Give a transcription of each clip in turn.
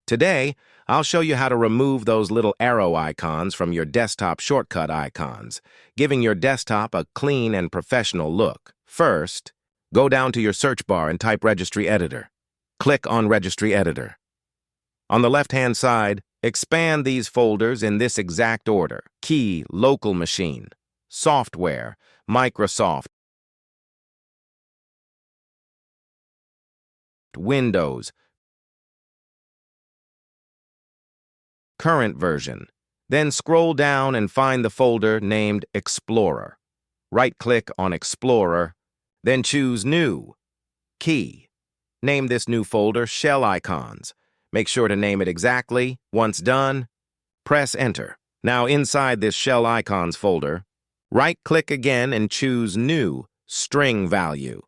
Today, I'll show you how to remove those little arrow icons from your desktop shortcut icons, giving your desktop a clean and professional look. First, go down to your search bar and type Registry Editor. Click on Registry Editor. On the left-hand side, expand these folders in this exact order: Key, Local Machine, Software, Microsoft, Windows, Current Version. Then scroll down and find the folder named Explorer. Right-click on Explorer, then choose New, Key. Name this new folder Shell Icons. Make sure to name it exactly. Once done, press Enter. Now inside this Shell Icons folder, right-click again and choose New, String Value.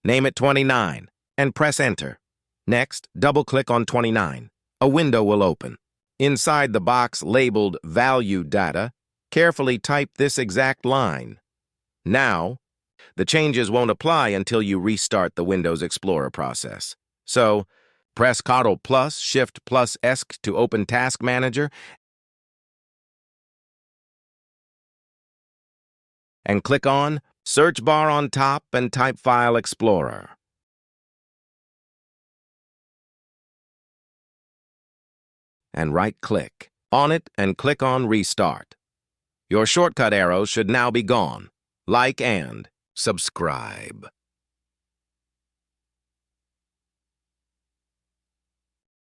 Name it 29 and press Enter. Next, double-click on 29. A window will open. Inside the box labeled Value Data, carefully type this exact line. Now, the changes won't apply until you restart the Windows Explorer process. So, press Ctrl+, Shift+S to open Task Manager and click on Search Bar on top and type File Explorer. And right-click on it and click on Restart. Your shortcut arrows should now be gone. Like and subscribe.